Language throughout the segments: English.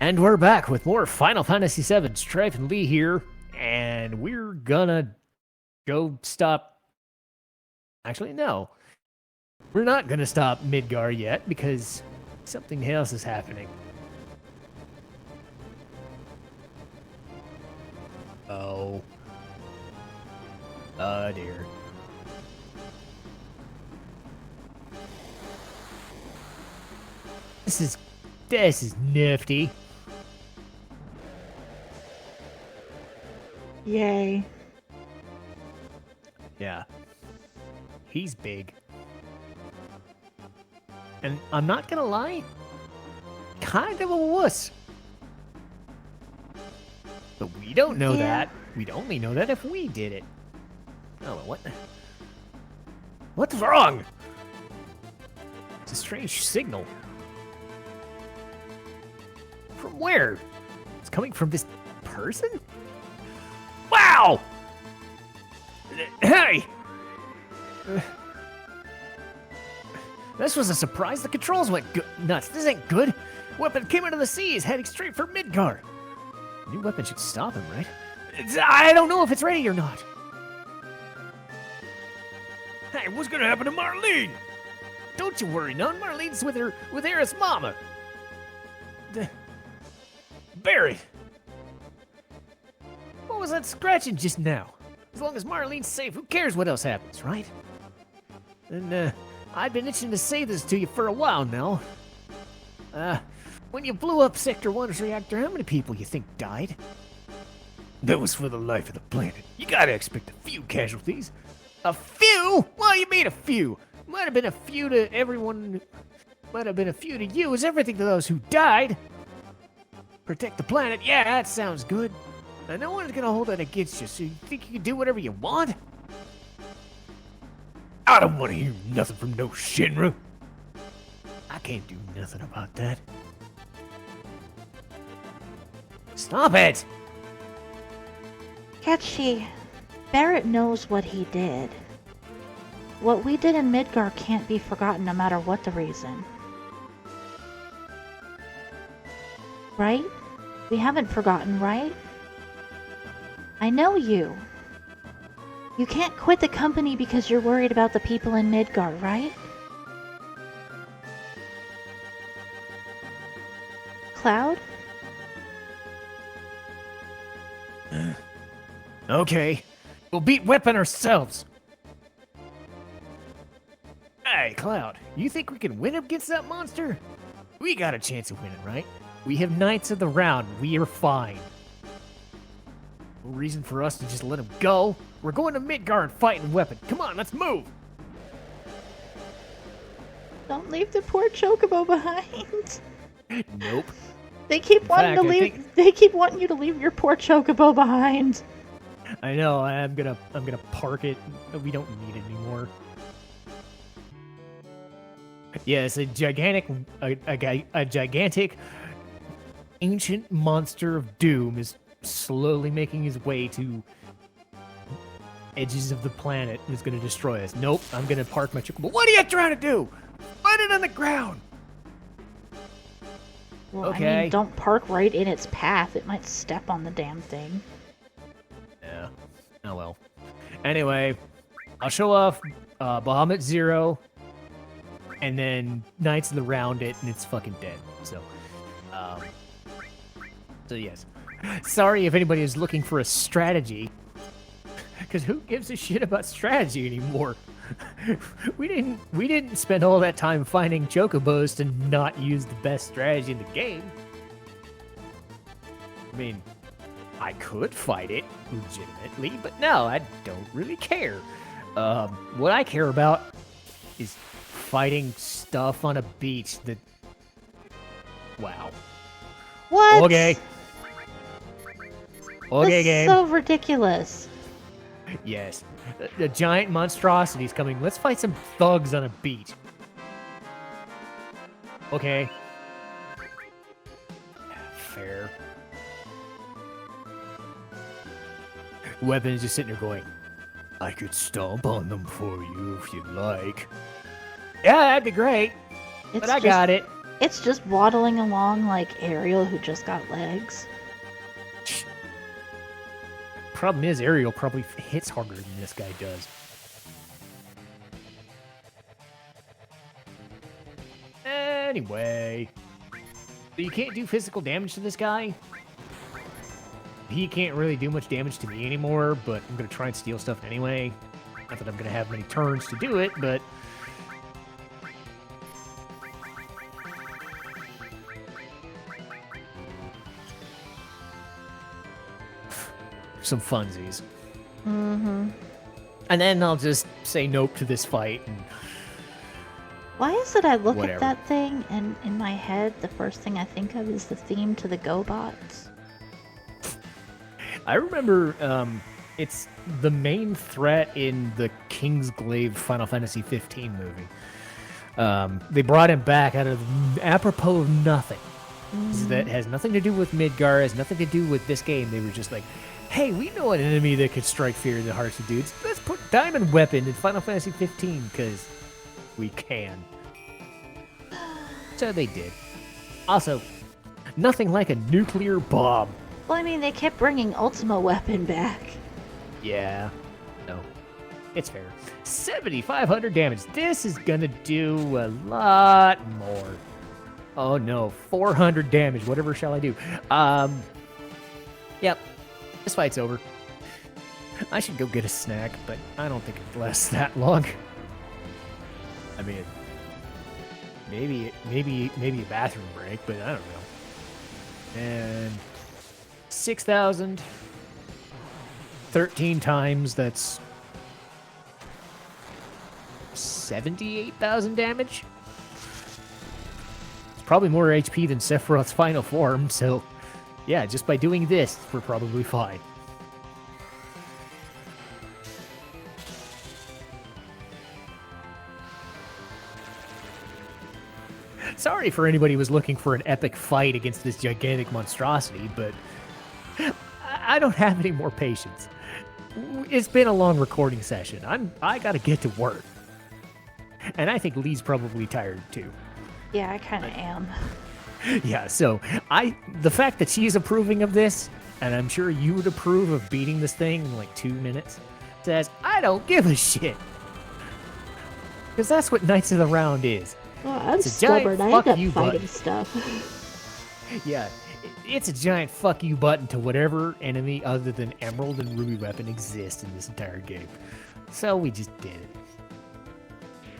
And we're back with more Final Fantasy VII. Strife and Lee here, and we're gonna go stop. Actually, no. We're not gonna stop Midgar yet because something else is happening. Oh. Oh dear. This is nifty. Yay. Yeah. He's big. And I'm not gonna lie, kind of a wuss. But we don't know that. We'd only know that if we did it. Oh, what? What's wrong? It's a strange signal. From where? It's coming from this person? Wow! Hey! This was a surprise. The controls went nuts. This ain't good. Weapon came out of the seas, heading straight for Midgar. New weapon should stop him, right? I don't know if it's ready or not. Hey, what's gonna happen to Marlene? Don't you worry, none. Marlene's with Aerith's mama. Barry. What was that scratching just now? As long as Marlene's safe, who cares what else happens, right? And, I've been itching to say this to you for a while now. When you blew up Sector 1's reactor, how many people you think died? That was for the life of the planet. You gotta expect a few casualties. A few? Well, you mean a few. Might have been a few to everyone. Might have been a few to you. Is everything to those who died. Protect the planet. Yeah, that sounds good. And no one's gonna hold that against you, so you think you can do whatever you want? I don't want to hear nothing from no Shinra. I can't do nothing about that. Stop it! Ketchy, Barrett knows what he did. What we did in Midgar can't be forgotten no matter what the reason. Right? We haven't forgotten, right? I know you. You can't quit the company because you're worried about the people in Midgar, right? Cloud? Okay. We'll beat Weapon ourselves. Hey, Cloud, you think we can win against that monster? We got a chance of winning, right? We have Knights of the Round. We are fine. No reason for us to just let him go. We're going to Midgar and fighting Weapon. Come on, let's move. Don't leave the poor Chocobo behind. Nope. They keep wanting to leave. They keep wanting you to leave your poor Chocobo behind. I know. I'm gonna park it. We don't need it anymore. Yes, a gigantic ancient monster of doom is slowly making his way to edges of the planet and is going to destroy us. Nope, I'm going to park my Chocobo. What are you trying to do? Find it on the ground. Well, okay. I mean, don't park right in its path. It might step on the damn thing. Yeah. Oh well. Anyway, I'll show off Bahamut Zero, and then Knights of the Round it, and it's fucking dead. So yes. Sorry if anybody is looking for a strategy, because who gives a shit about strategy anymore? we didn't spend all that time finding chocobos to not use the best strategy in the game. I mean, I could fight it legitimately, but no, I don't really care. What I care about is fighting stuff on a beach that... Wow. What? Okay. Okay, That's game. so ridiculous. Yes. The giant monstrosity's coming. Let's fight some thugs on a beach. Okay. Fair. Weapon's just sitting there going, I could stomp on them for you if you'd like. Yeah, that'd be great. But I got it. It's just waddling along like Ariel who just got legs. Problem is, Ariel probably hits harder than this guy does. Anyway, so you can't do physical damage to this guy. He can't really do much damage to me anymore, but I'm going to try and steal stuff anyway. Not that I'm going to have many turns to do it, but... some funsies. Mm-hmm. And then I'll just say nope to this fight. And Why is it I look whatever. at that thing and in my head the first thing I think of is the theme to the GoBots? I remember it's the main threat in the Kingsglaive Final Fantasy 15 movie. They brought him back out of apropos of nothing. That has nothing to do with Midgar, has nothing to do with this game. They were just like, hey, we know an enemy that could strike fear in the hearts of dudes. Let's put Diamond Weapon in Final Fantasy 15, because we can. So they did. Also, nothing like a nuclear bomb. Well, I mean, they kept bringing Ultima Weapon back. Yeah. No. It's fair. 7,500 damage. This is gonna do a lot more. Oh no, 400 damage. Whatever shall I do? Yep. This fight's over. I should go get a snack, but I don't think it lasts that long. I mean, maybe a bathroom break, but I don't know. And 6,000, 13 times, that's 78,000 damage. It's probably more HP than Sephiroth's final form, so yeah, just by doing this, we're probably fine. Sorry for anybody who was looking for an epic fight against this gigantic monstrosity, but I don't have any more patience. It's been a long recording session. I gotta get to work. And I think Lee's probably tired too. Yeah, I kind of am. Yeah, so the fact that she's approving of this, and I'm sure you would approve of beating this thing in like 2 minutes, says, I don't give a shit. Because that's what Knights of the Round is. Well, I'm It's a giant stubborn. I fuck end you up fighting button. stuff. Yeah, it's a giant fuck you button to whatever enemy other than Emerald and Ruby Weapon exists in this entire game. So we just did it.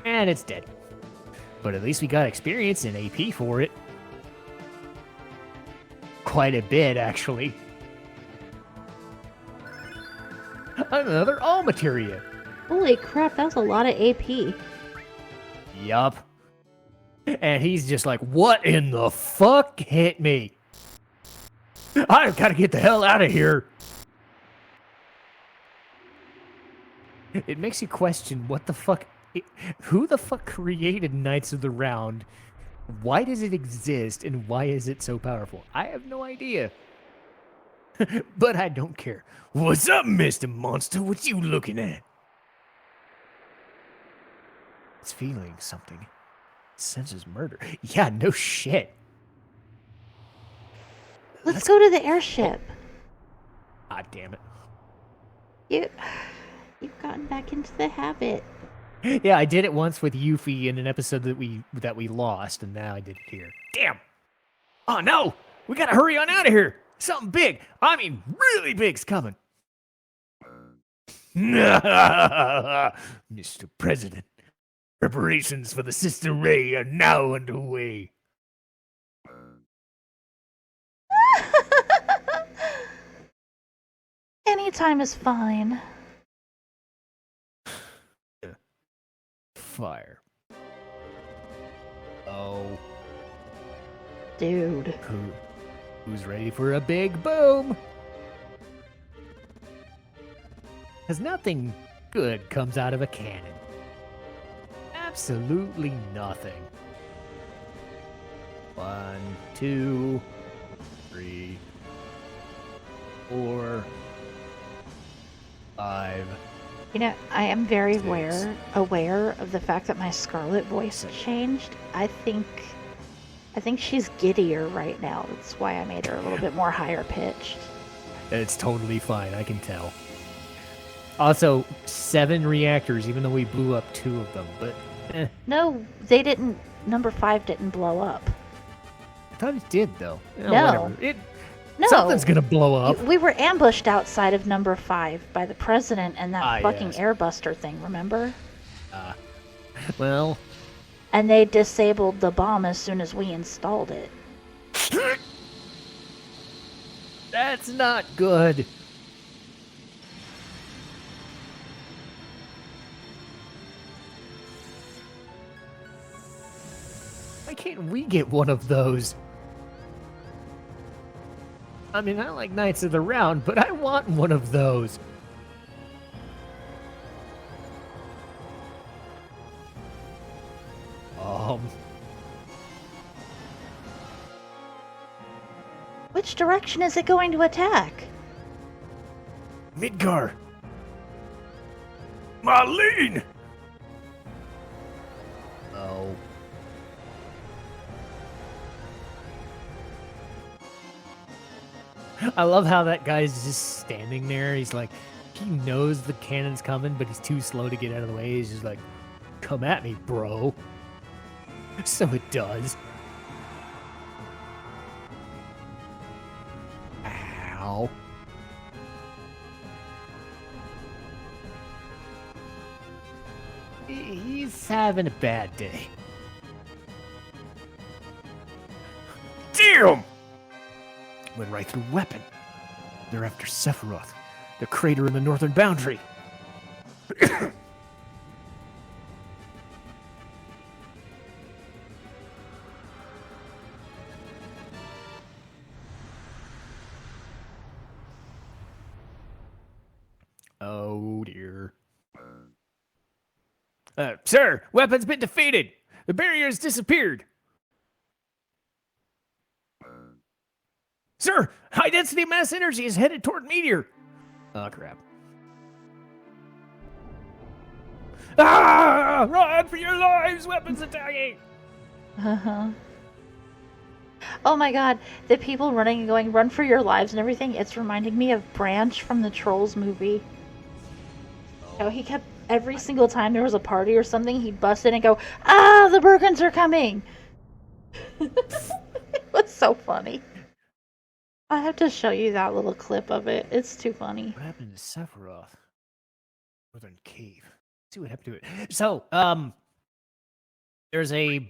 And it's dead. But at least we got experience and AP for it. Quite a bit, actually. Another all materia. Holy crap, that was a lot of AP. Yup. And he's just like, what in the fuck hit me? I've got to get the hell out of here. It makes you question what the fuck... Who the fuck created Knights of the Round? Why does it exist, and why is it so powerful? I have no idea. But I don't care. What's up, Mr. Monster? What you looking at? It's feeling something. Senses murder. Yeah, no shit. Let's go to the airship. Ah, damn it. You've gotten back into the habit. Yeah, I did it once with Yuffie in an episode that we lost, and now I did it here. Damn! Oh no! We gotta hurry on out of here! Something big, I mean really big's coming. Mr. President, preparations for the Sister Ray are now underway. Anytime is fine. Fire. Oh. Dude. Who's ready for a big boom? Because nothing good comes out of a cannon. Absolutely nothing. 1, 2, 3, 4, 5. You know, I am very 6. aware of the fact that my Scarlet voice changed. I think I think she's giddier right now. That's why I made her a little bit more higher pitched. It's totally fine, I can tell. Also, 7 reactors, even though we blew up 2 of them, but No, they didn't. Number 5 didn't blow up. I thought it did, though. No. Whatever. No. Something's gonna blow up. We were ambushed outside of number 5 by the president and that fucking yes. airbuster thing, remember? Well... And they disabled the bomb as soon as we installed it. That's not good. Why can't we get one of those? I mean, I like Knights of the Round, but I want one of those. Which direction is it going to attack? Midgar. Marlene! Oh. I love how that guy's just standing there. He's like, he knows the cannon's coming, but he's too slow to get out of the way. He's just like, come at me, bro. So it does. Ow. He's having a bad day. Damn! Went right through weapon. They're after Sephiroth, the crater in the northern boundary. Oh dear. Sir, weapon's been defeated. The barrier's disappeared. Sir, high-density mass energy is headed toward meteor. Oh, crap. Ah! Run for your lives! Weapons attacking! Uh-huh. Oh my god, the people running and going, run for your lives and everything, it's reminding me of Branch from the Trolls movie. Oh, he kept, every single time there was a party or something, he'd bust in and go, ah, the Bergens are coming! It was so funny. I have to show you that little clip of it. It's too funny. What happened to Sephiroth? Northern Cave. Let's see what happened to it. So, there's a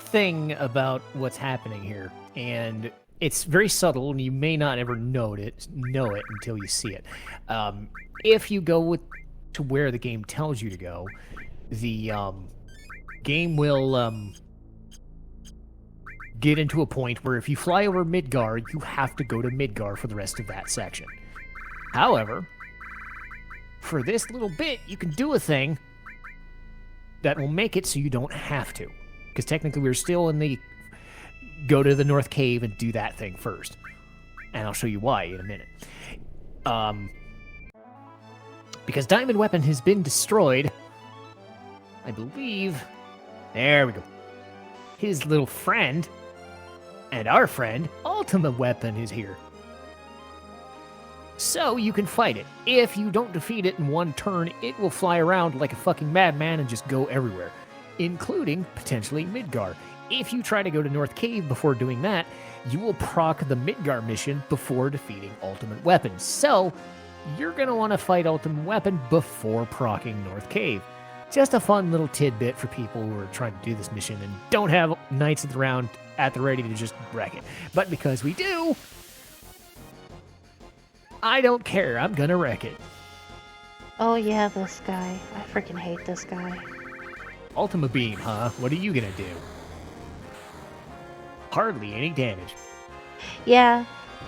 thing about what's happening here, and it's very subtle, and you may not ever know it until you see it. If you go to where the game tells you to go, the game will get into a point where if you fly over Midgar, you have to go to Midgar for the rest of that section. However, for this little bit, you can do a thing that will make it so you don't have to. Because technically we're still in the go to the North Cave and do that thing first. And I'll show you why in a minute. Because Diamond Weapon has been destroyed, I believe... There we go. His little friend... And our friend, Ultimate Weapon, is here. So you can fight it. If you don't defeat it in one turn, it will fly around like a fucking madman and just go everywhere, including, potentially, Midgar. If you try to go to North Cave before doing that, you will proc the Midgar mission before defeating Ultimate Weapon. So, you're going to want to fight Ultimate Weapon before proccing North Cave. Just a fun little tidbit for people who are trying to do this mission and don't have Knights of the Round at the ready to just wreck it. But because we do, I don't care. I'm gonna wreck it. Oh yeah, this guy. I freaking hate this guy. Ultima Beam, huh? What are you gonna do? Hardly any damage. Yeah.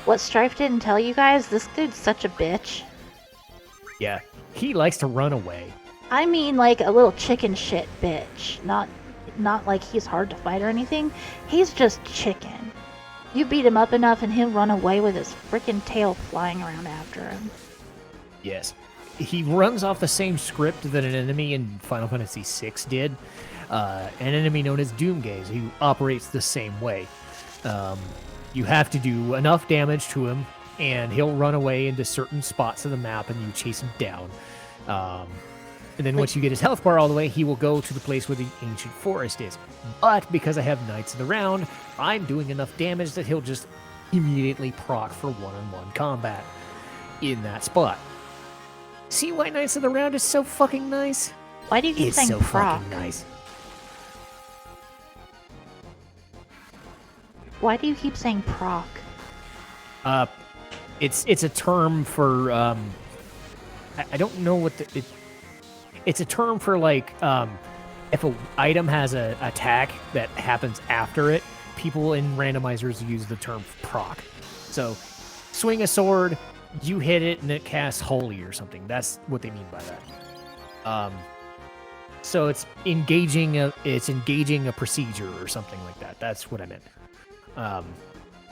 What Strife didn't tell you guys, this dude's such a bitch. Yeah, he likes to run away. I mean like a little chicken shit bitch. Not like he's hard to fight or anything. He's just chicken. You beat him up enough and he'll run away with his freaking tail flying around after him. Yes. He runs off the same script that an enemy in Final Fantasy VI did, an enemy known as Doomgaze, who operates the same way. You have to do enough damage to him, and he'll run away into certain spots of the map, and you chase him down. And then once you get his health bar all the way, he will go to the place where the ancient forest is. But because I have Knights of the Round, I'm doing enough damage that he'll just immediately proc for one-on-one combat in that spot. See why Knights of the Round is so fucking nice? Why do you keep It's saying so proc? fucking nice. Why do you keep saying proc? It's a term for I don't know what it's a term for, like, if an item has a attack that happens after it, people in randomizers use the term proc. So, swing a sword, you hit it, and it casts holy or something. That's what they mean by that. So it's engaging a procedure or something like that. That's what I meant.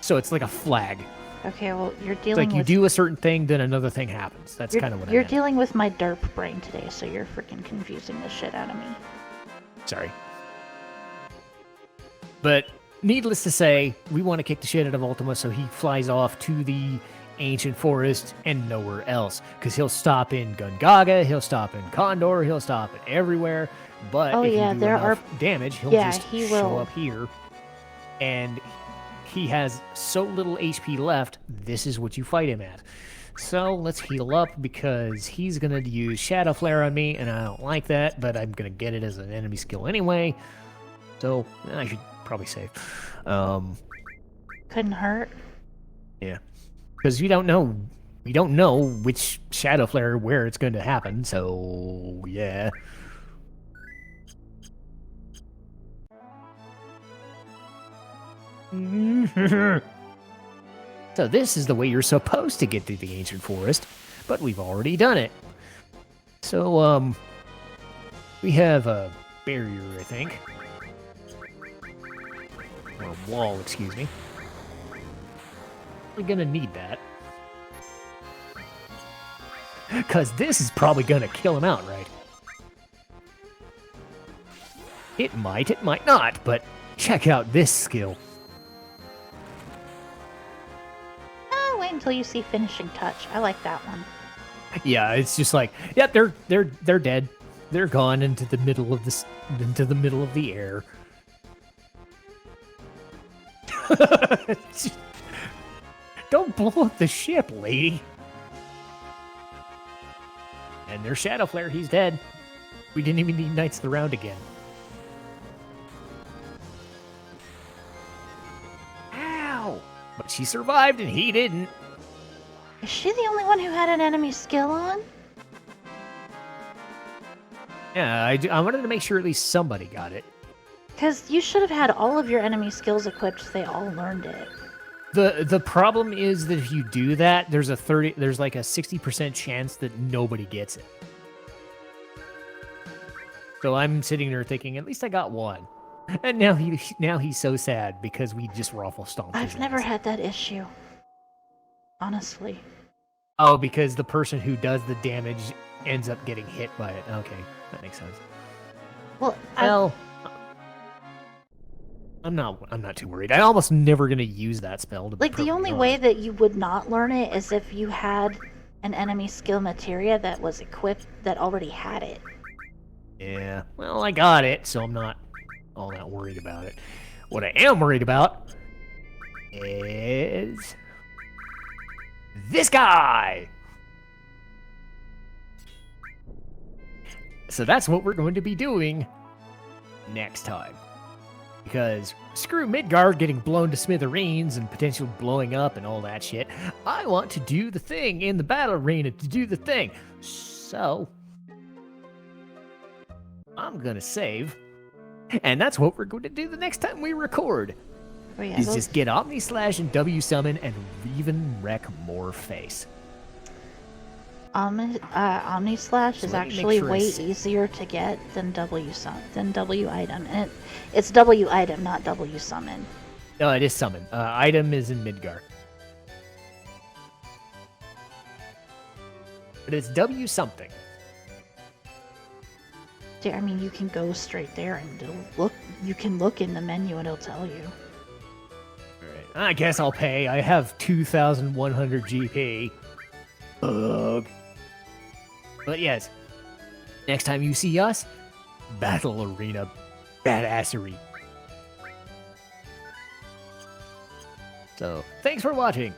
So it's like a flag. Okay, well, you're It's dealing like you with... do a certain thing, then another thing happens. That's kind of what I You're meant. dealing with my derp brain today, so you're freaking confusing the shit out of me. Sorry. But needless to say, we want to kick the shit out of Ultima, so he flies off to the ancient forest and nowhere else. Because he'll stop in Gungaga, he'll stop in Condor, he'll stop in everywhere. But Oh, if yeah, you do there enough are- damage, he'll yeah, just he show will. up here. And he has so little HP left, this is what you fight him at. So let's heal up because he's going to use Shadow Flare on me, and I don't like that, but I'm going to get it as an enemy skill anyway. So I should probably save. Couldn't hurt. Yeah. Because we don't know which Shadow Flare where it's going to happen, so yeah. So this is the way you're supposed to get to the ancient forest, but we've already done it. So, we have a barrier, I think. Or a wall, excuse me. We're gonna need that. Because this is probably gonna kill him out, right? It might not, but check out this skill. Wait until you see finishing touch. I like that one. Yeah, it's just like, yep, they're dead. They're gone into the middle of the air. Don't blow up the ship, lady. And there's Shadow Flare, he's dead. We didn't even need Knights of the Round again. Ow! But she survived and he didn't. Is she the only one who had an enemy skill on? Yeah, I wanted to make sure at least somebody got it. Because you should have had all of your enemy skills equipped so they all learned it. The problem is that if you do that, there's like a 60% chance that nobody gets it. So I'm sitting there thinking, at least I got one. And now he's so sad because we just ruffle stomped his I've never ass. had that issue. Honestly. Oh, because the person who does the damage ends up getting hit by it. Okay, that makes sense. Well, Well, I'm not too worried. I'm almost never gonna use that spell. To be like, the perfectly only honest. way that you would not learn it is if you had an enemy skill materia that was equipped that already had it. Yeah, well, I got it, so I'm not all that worried about it. What I am worried about is this guy! So that's what we're going to be doing next time. Because screw Midgard getting blown to smithereens and potentially blowing up and all that shit. I want to do the thing in the battle arena to do the thing. So I'm gonna save. And that's what we're going to do the next time we record. Oh, yeah, Is those- just get Omni Slash and W Summon and even wreck more face. Omni Slash So is let me make actually sure I way see. easier to get than W item, and it's W item, not W summon. No, it is summon. Item is in Midgar. But it's W something. I mean, you can go straight there and it'll look. You can look in the menu and it'll tell you. Alright, I guess I'll pay. I have 2,100 GP. Ugh. But yes, next time you see us, Battle Arena Badassery. So, thanks for watching.